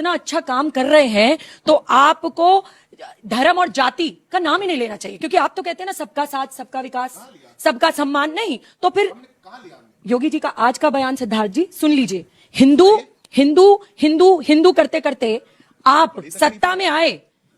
इतना अच्छा काम कर रहे हैं तो आपको धर्म और जाति का नाम ही नहीं लेना चाहिए, क्योंकि आप तो कहते हैं ना सबका साथ सबका विकास सबका सम्मान। नहीं तो फिर योगी जी का आज का बयान, सिद्धार्थ जी सुन लीजिए, हिंदू हिंदू हिंदू हिंदू करते करते आप सत्ता में आए,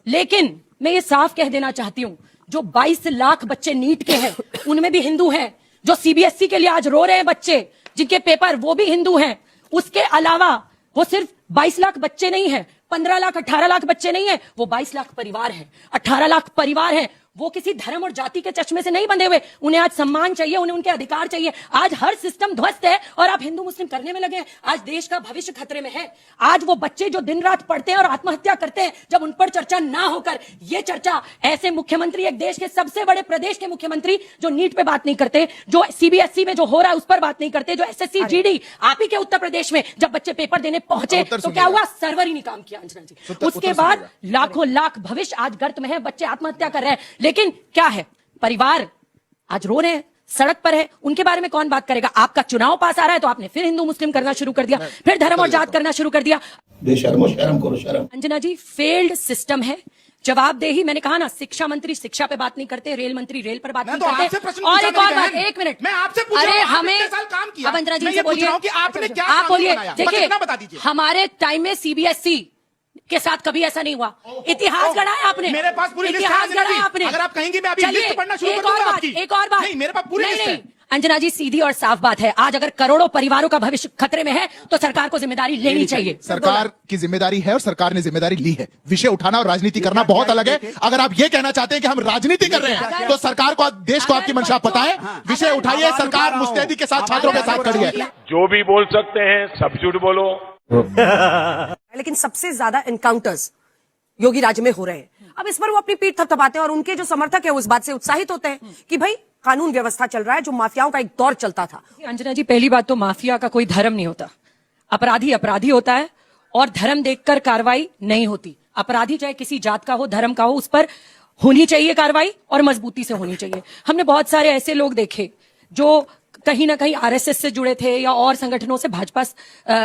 लेकिन मैं ये साफ कह देना चाहती हूं, जो 22 लाख बच्चे नीट के हैं उनमें भी हिंदू हैं, जो सीबीएसई के लिए आज रो रहे हैं बच्चे जिनके पेपर वो भी हिंदू हैं। उसके अलावा वो सिर्फ 22 लाख बच्चे नहीं है, 15 लाख 18 लाख बच्चे नहीं है, वो 22 लाख परिवार है, 18 लाख परिवार है। वो किसी धर्म और जाति के चश्मे से नहीं बंधे हुए, उन्हें आज सम्मान चाहिए, उन्हें उनके अधिकार चाहिए। आज हर सिस्टम ध्वस्त है और आप हिंदू मुस्लिम करने में लगे हैं। आज देश का भविष्य खतरे में है। आज वो बच्चे जो दिन रात पढ़ते हैं और आत्महत्या करते हैं, जब उन पर चर्चा ना होकर ये चर्चा, ऐसे मुख्यमंत्री, एक देश के सबसे बड़े प्रदेश के मुख्यमंत्री जो नीट पे बात नहीं करते, जो सीबीएसई में जो हो रहा है उस पर बात नहीं करते, जो एसएससी जीडी आप ही के उत्तर प्रदेश में जब बच्चे पेपर देने पहुंचे तो क्या हुआ, सर्वर ही नहीं काम किया अंजना जी। उसके बाद लाखों लाख भविष्य आज गर्त में है, बच्चे आत्महत्या कर रहे हैं। लेकिन क्या है, परिवार आज रो रहे हैं, सड़क पर है, उनके बारे में कौन बात करेगा। आपका चुनाव पास आ रहा है तो आपने फिर हिंदू मुस्लिम करना शुरू कर दिया, फिर धर्म और जात करना शुरू कर दिया। बेशर्मो शर्म करो शर्म। अंजना जी फेल्ड सिस्टम है, जवाबदेही। मैंने कहा ना, शिक्षा मंत्री शिक्षा पे बात नहीं करते, रेल मंत्री रेल पर बात नहीं करते। और एक और बात, एक मिनट, मैं आपसे पूछ रहा हूं, हमें काम किया। अब अंजना जी मैं से ये पूछ बोलिए, रहा हूं कि आपने क्या आप बोलिए। देखिए बता दीजिए, हमारे टाइम में सीबीएसई के साथ कभी ऐसा नहीं हुआ। इतिहास गढ़ा है आपने, मेरे पास पूरी लिस्ट इतिहास गढ़ा है आपने। अगर आप कहेंगे मैं अभी लिस्ट पढ़ना शुरू कर दूंगा आपकी। एक और बात, नहीं, मेरे पास पूरी लिस्ट है। अंजना जी सीधी और साफ बात है, आज अगर करोड़ों परिवारों का भविष्य खतरे में है तो सरकार को जिम्मेदारी लेनी चाहिए। सरकार की जिम्मेदारी है और सरकार ने जिम्मेदारी ली है। विषय उठाना और राजनीति करना बहुत अलग है। अगर आप ये कहना चाहते हैं कि हम राजनीति कर रहे हैं तो सरकार को, देश को आपकी मंशा पता है। विषय उठाइए, सरकार मुस्तैदी के साथ छात्रों के साथ खड़ी है। जो भी बोल सकते हैं सब झूठ बोलो। लेकिन सबसे ज्यादा एनकाउंटर्स योगी राज्य में हो रहे हैं। अब इस पर वो अपनी पीठ थपथपाते हैं और उनके जो समर्थक है उस बात से उत्साहित होते हैं कि भाई कानून व्यवस्था चल रहा है, जो माफियाओं का एक दौर चलता था। अंजना जी पहली बात तो माफिया का कोई धर्म नहीं होता, अपराधी अपराधी होता है और धर्म देखकर कार्रवाई नहीं होती। अपराधी चाहे किसी जात का हो, धर्म का हो, उस पर होनी चाहिए कार्रवाई और मजबूती से होनी चाहिए। हमने बहुत सारे ऐसे लोग देखे जो कहीं ना कहीं आरएसएस से जुड़े थे या और संगठनों से, भाजपा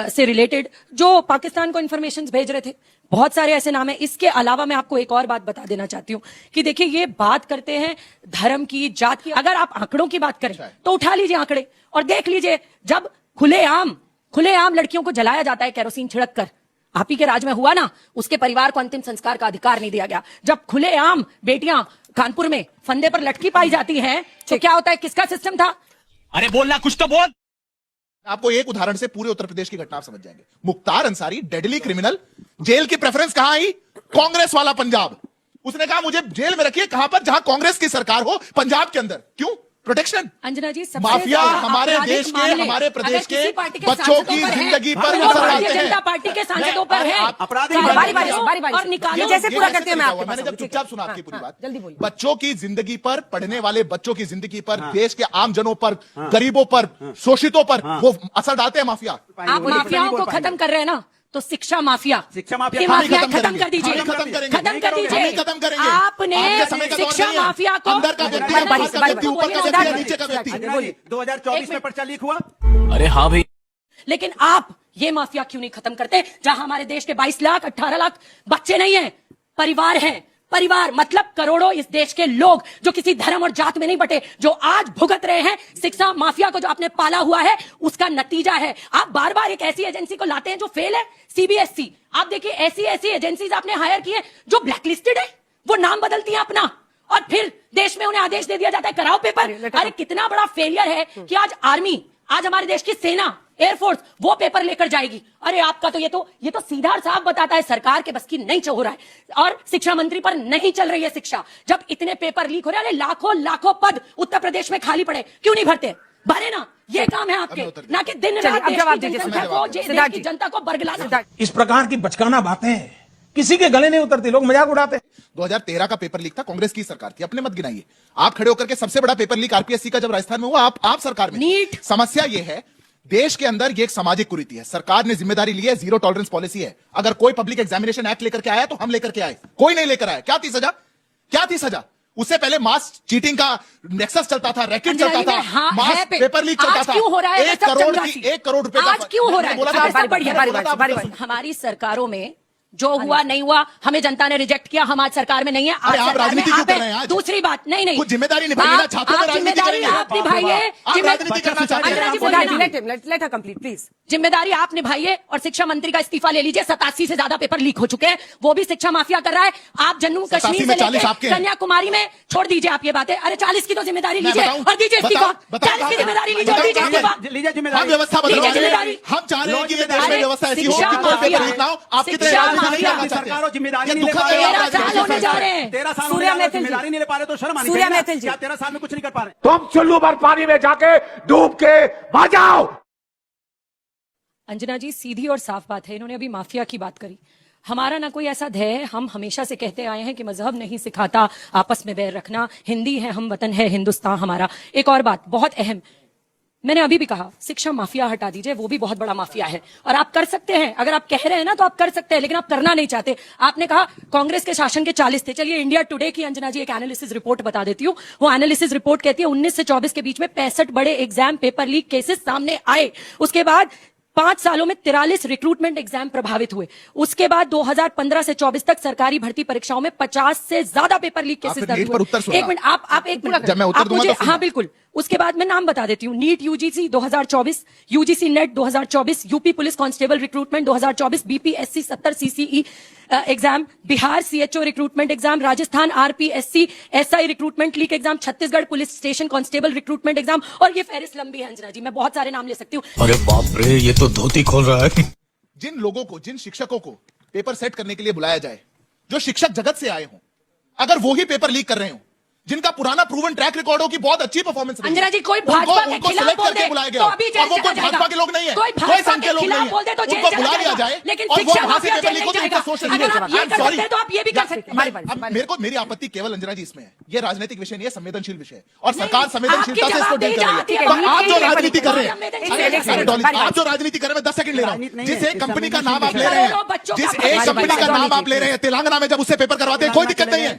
से रिलेटेड, जो पाकिस्तान को इन्फॉर्मेशन भेज रहे थे। बहुत सारे ऐसे नाम है। इसके अलावा मैं आपको एक और बात बता देना चाहती हूँ कि देखिए, ये बात करते हैं धर्म की, जात की। अगर आप आंकड़ों की बात करें तो उठा लीजिए आंकड़े और देख लीजिए, जब खुलेआम लड़कियों को जलाया जाता है कैरोसिन छिड़क कर, आप ही के राज में हुआ ना, उसके परिवार को अंतिम संस्कार का अधिकार नहीं दिया गया। जब खुलेआम बेटियां कानपुर में फंदे पर लटकी पाई जाती हैं तो क्या होता है, किसका सिस्टम था? अरे बोलना कुछ तो बोल। आपको एक उदाहरण से पूरे उत्तर प्रदेश की घटना आप समझ जाएंगे। Mukhtar Ansari, deadly criminal, jail की प्रेफरेंस कहां आई? कांग्रेस वाला पंजाब। उसने कहा मुझे जेल में रखिए, कहां पर? जहां कांग्रेस की सरकार हो, पंजाब के अंदर। क्यों? प्रोटेक्शन। अंजना जी माफिया हमारे देश के, हमारे प्रदेश के बच्चों की जिंदगी पर असर डालते हैं। जनता पार्टी के सांसदों पर है। बारी जैसे पूरा करते हैं। मैंने जब चुपचाप सुना आपकी पूरी बात, जल्दी बोलिए। बच्चों की जिंदगी पर, पढ़ने वाले बच्चों की जिंदगी पर, देश के आम जनों पर, गरीबों पर, शोषितों पर वो असर डालते हैं माफिया। आप माफियाओं को खत्म कर रहे हैं ना, तो शिक्षा माफिया खत्म कर दीजिए, खत्म कर दीजिए। खत्म करेंगे। आपने शिक्षा माफिया को अंदर का व्यक्ति, ऊपर का व्यक्ति, नीचे का व्यक्ति। 2024 में पर्चा लीक हुआ। अरे हाँ भाई, लेकिन आप ये माफिया क्यों नहीं खत्म करते, जहां हमारे देश के 22 लाख 18 लाख बच्चे नहीं है, परिवार है। परिवार मतलब करोड़ों इस देश के लोग जो किसी धर्म और जात में नहीं बटे, जो आज भुगत रहे हैं शिक्षा माफिया को जो आपने पाला हुआ है, उसका नतीजा है। आप बार बार एक ऐसी एजेंसी को लाते हैं जो फेल है, सीबीएसई। आप देखिए, ऐसी एजेंसीज आपने हायर की है जो ब्लैकलिस्टेड है, वो नाम बदलती है अपना और फिर देश में उन्हें आदेश दे दिया जाता है कराओ पेपर। अरे कितना बड़ा फेलियर है कि आज आर्मी, आज हमारे देश की सेना, एयरफोर्स वो पेपर लेकर जाएगी। अरे आपका तो ये तो सीधा और साफ बताता है सरकार के बस की नहीं हो रहा है और शिक्षा मंत्री पर नहीं चल रही है शिक्षा। जब इतने पेपर लीक हो रहे हैं, लाखों पद उत्तर प्रदेश में खाली पड़े, क्यों नहीं भरते? भरे ना, ये काम है आपके, ना कि दिन रात देश की जनता को बरगलाना। इस प्रकार की बचकाना बातें किसी के गले नहीं उतरती, लोग मजाक उड़ाते। 2013 का पेपर लीक था, कांग्रेस की सरकार थी, अपने मत गिनाइए। आप खड़े होकर के सबसे बड़ा पेपर लीक आरपीएससी का जब राजस्थान में हुआ, आप सरकार में। नीट समस्या ये है, देश के अंदर ये एक सामाजिक कुरीति है। सरकार ने जिम्मेदारी ली है, जीरो टॉलरेंस पॉलिसी है। अगर कोई पब्लिक एग्जामिनेशन एक्ट लेकर के आया तो हम लेकर के आए, कोई नहीं लेकर आया। क्या थी सजा? उससे पहले मास चीटिंग का नेक्सस चलता था, रैकेट चलता था, मास पेपर लीक चलता था। क्यों हो रहा है 1 करोड़ रुपए आज क्यों हो रहा है? हमारी सरकारों में जो हुआ नहीं हुआ, हमें जनता ने रिजेक्ट किया, हम आज सरकार में नहीं है। आज अरे आप सरकार में राजनीति क्यों आप कर हैं। रहे हैं आज? दूसरी बात, नहीं कुछ जिम्मेदारी निभाइए ना, छात्रों में राजनीति जिम्मेदारी करेंगे। आप निभाइए। आप राजनीति करना चाहते अंजना जी हैं। बोलिए ना। Let her complete please. जिम्मेदारी आप निभाइए और शिक्षा मंत्री का इस्तीफा ले लीजिए। 87 से ज्यादा पेपर लीक हो चुके हैं, वो भी शिक्षा माफिया कर रहा है। आप जम्मू कश्मीर में से 40 लेकर आपके हैं। कन्याकुमारी में छोड़ दीजिए आप ये बातें। अरे 40 की तो जिम्मेदारी मैं लीजिए बताऊं? और दीजिए इस्तीफा। बताओ, 40 की जिम्मेदारी लीजिए और दीजिए इस्तीफा। लीजिए हम जिम्मेदारी। व्यवस्था बदलवा लीजिए रहे हैं। जिम्मेदारी। हम चाह रहे हैं कि ये देश में अरे व्यवस्था ऐसी हो शिक्षा कि कोई माफिया पेपर लीक ना हो। आपकी तरह शिक्षा राजनीति नहीं माफिया करना चाहते सरकारों जिम्मेदारी ये नहीं ले दुखद पा है रही है। आप 13 साल राजनीति होने जा करते रहे हैं। हैं। 13 साल सूर्या होने जा रहे हैं, मैथिल जी। जिम्मेदारी नहीं ले पा रहे तो शर्म आनी सूर्या चाहिए ना। मैथिल जी। क्या 13 साल में कुछ नहीं कर पा रहे? तुम चुल्लू भर पानी में जाके डूब के बजाओ। अंजना जी, सीधी और साफ बात है, इन्होंने अभी माफिया की बात करी। हमारा ना कोई ऐसा ध्येय है, हम हमेशा से कहते आए हैं कि मजहब नहीं सिखाता आपस में बैर रखना, हिंदी है, हम वतन है हिंदुस्तान हमारा। एक और बात बहुत अहम, मैंने अभी भी कहा, शिक्षा माफिया हटा दीजिए, वो भी बहुत बड़ा माफिया है और आप कर सकते हैं। अगर आप कह रहे हैं ना तो आप कर सकते हैं, लेकिन आप करना नहीं चाहते। आपने कहा कांग्रेस के शासन के 40 थे। चलिए इंडिया टुडे की अंजना जी एक एनालिसिस रिपोर्ट बता देती हूँ। वो एनालिसिस रिपोर्ट कहती है 19 से 24 के बीच में 65 बड़े एग्जाम पेपर लीक केसेस सामने आए। उसके बाद 5 सालों में 43 रिक्रूटमेंट एग्जाम प्रभावित हुए। उसके बाद 2015 से 24 तक सरकारी भर्ती परीक्षाओं में 50 से ज्यादा पेपर लीक केसेस फिर दर्ज नीट पर हुए। उत्तर सुनना। एक मिनट, आप एक मिनट, जब मैं उत्तर आप दूंगा मुझे, तो सुनना। हाँ बिल्कुल। उसके बाद मैं नाम बता देती हूँ, NEET UGC 2024, UGC NET 2024, UP police constable recruitment 2024, BPSC 70 CCE exam, Bihar CHO recruitment exam, Rajasthan RPSC SI recruitment leak exam, Chhattisgarh police station constable recruitment exam, और ये फहरिस्त लंबी है अंजना जी, मैं बहुत सारे नाम ले सकती हूँ। अरे बाप रे, ये तो धोती खोल रहा है। जिन लोगों को, जिन शिक्षकों को पेपर सेट करने के लिए बुलाया जाए, जो शिक्षक जगत से आए हों, अगर वो ही पेपर लीक कर रहे हो, जिनका पुराना प्रूवन ट्रैक रिकॉर्ड हो की बहुत अच्छी परफॉर्मेंस रही है, अंजना जी, कोई उनको- भाजपा के उनको खिलाफ select बोल करके दे बुलाया गया तो अभी जेल और वो चला कोई जाएगा। भाजपा के लोग नहीं है, कोई कोई भाजपा संघ के के लोग खिलाफ नहीं बोल दे तो है, जेल उनको चला बुला लिया जाएगा। जाए लेकिन और वो शिक्षा वहां से माफिया पेपर जेल लीक हो तो नहीं इनका जाएगा। सोच अगर आप ये कर सकते हैं तो आप ये भी कर सकते हैं। मेरे को, मेरी आपत्ति केवल अंजना जी इसमें है, ये राजनीतिक विषय नहीं है, संवेदनशील विषय है और सरकार संवेदनशीलता से इसको डील कर रही है। है। तो आप जो राजनीति कर रहे हैं, संवेदनशील आप जो राजनीति कर रहे हैं, मैं 10 सेकंड ले रहा हूँ। जिस एक कंपनी का नाम आप ले रहे करोड़ों हैं, बच्चों जिस का एक कंपनी का नाम आप ले रहे हैं, तेलंगाना में जब उससे पेपर करवाते हैं कोई दिक्कत नहीं है,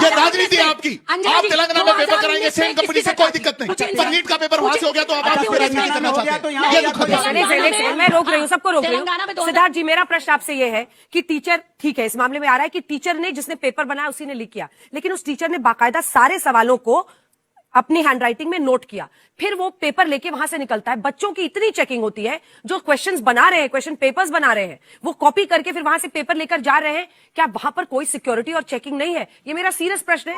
ये राजनीति है आपकी। आप तेलंगाना में पेपर कराएंगे सेम कंपनी से, कोई दिक्कत नहीं। पर नीट का पेपर वहां से हो गया तो अब आप उस पर राजनीति करना चाहते हैं, ये दुखद है। मैं रोक रही हूँ, सबको रोक रही तेलंगाना में हूँ। सिद्धार्थ जी, मेरा प्रश्न आपसे ये है कि टीचर, ठीक है, इस मामले में आ रहा है कि टीचर ने, जिसने पेपर बनाया उसी ने लीक किया, लेकिन उस टीचर ने बाकायदा सारे सवालों को अपनी हैंडराइटिंग में नोट किया, फिर वो पेपर लेके वहां से निकलता है। बच्चों की इतनी चेकिंग होती है, जो क्वेश्चंस बना रहे हैं, क्वेश्चन पेपर्स बना रहे हैं, वो कॉपी करके फिर वहां से पेपर लेकर जा रहे हैं। क्या वहां पर कोई सिक्योरिटी और चेकिंग नहीं है? ये मेरा सीरियस प्रश्न है।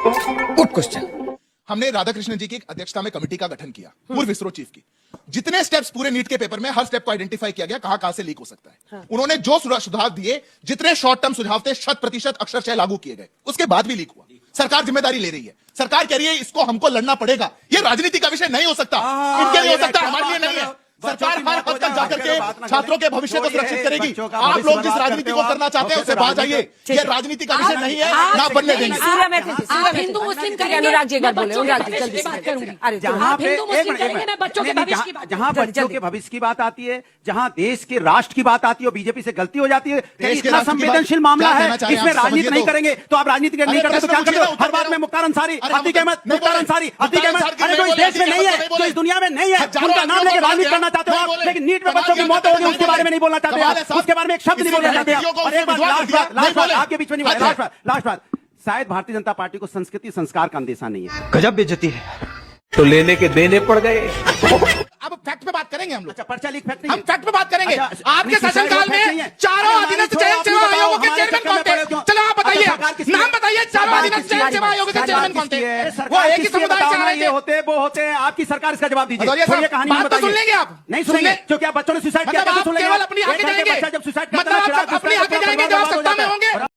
हमने राधाकृष्णन जी की अध्यक्षता में कमेटी का गठन किया, पूर्व इसरो चीफ की। जितने स्टेप्स पूरे नीट के पेपर में, हर स्टेप को आइडेंटिफाई किया गया, कहां से लीक हो सकता है। उन्होंने जो सुझाव दिए, जितने शॉर्ट टर्म सुझाव थे, 100% अक्षरशः लागू किए गए। उसके बाद भी लीक हुआ। सरकार जिम्मेदारी ले रही है, सरकार कह रही है इसको हमको लड़ना पड़ेगा। ये राजनीति का विषय नहीं हो सकता, इनके लिए हो सकता है, हमारे लिए नहीं है। सरकार हर हद तक जाकर के छात्रों के भविष्य को सुरक्षित करेगी। आप लोग जिस राजनीति को करना चाहते हैं उससे बाहर जाइए। ये राजनीति का विषय नहीं है, ना बनने देंगे। सूर्या मैथिल, आप हिंदू मुस्लिम करेंगे, अनुराग जी एक बार मैं बोले, बच्चों के अनुराग जी भविष्य जल्दी की बात से। करूंगी। अरे जहां आप पे हिंदू मुस्लिम एक मिनट, करेंगे, मैं बच्चों के नहीं, भविष्य की बात जहां जल्दी, बच्चों जल्दी। के भविष्य की बात आती है, जहां देश के राष्ट्र की बात आती है और बीजेपी से गलती हो जाती है, देश के इतना राष्ट्र की बात- संवेदनशील मामला क्या है, कहना चाह रहे हैं इसमें आप? राजनीति समझिए नहीं तो। करेंगे तो आप राजनीति नहीं करते तो क्या करते हो? हर बात में मुख्तार अंसारी, अतीक अहमद, मुख्तार अंसारी, अतीक अहमद, अरे जो इस देश में नहीं है, जो इस दुनिया में नहीं है, उनका नाम लेकर राजनीति करना चाहते हो आप, लेकिन नीट में बच्चों की मौत होगी उसके बारे में नहीं बोलना चाहते आप, उसके बारे में एक शब्द नहीं बोलना चाहते आप। और एक बात, लास्ट बात आपके बीच में नहीं बोला, लास्ट बात, शायद भारतीय जनता पार्टी को संस्कृति संस्कार का अंदेशा नहीं है। गजब बेइज्जती है, तो लेने के देने पड़ गए। अब फैक्ट पे बात करेंगे हम लोग। अच्छा, पर्चा लीक फैक्ट हम फैक्ट पे बात करेंगे। अच्छा, आपके शासनकाल में चारों अधीनस्थ चयन सेवा आयोगों के चेयरमैन कौन थे? चलो आप बताइए, नाम बताइए। चारों अधीनस्थ चयन सेवा आयोगों के चेयरमैन कौन थे? वो एक ही समुदाय से आ रहे थे। होते वो होते हैं, आपकी सरकार इसका जवाब दीजिए। भदौरिया साहब, ये कहानी बात मत तो बताइए। सुन लेंगे आप? नहीं सुनेंगे, सुन ले- क्योंकि आप बच्चों ने सुसाइड किया मतलब तो आप सुन लेंगे। केवल अपनी आंखें एक घर के जाएंगे, बच्चा जब सुसाइड मतलब करता है, आप अपनी आंखें जाएंगे जब आप सत्ता में होंगे।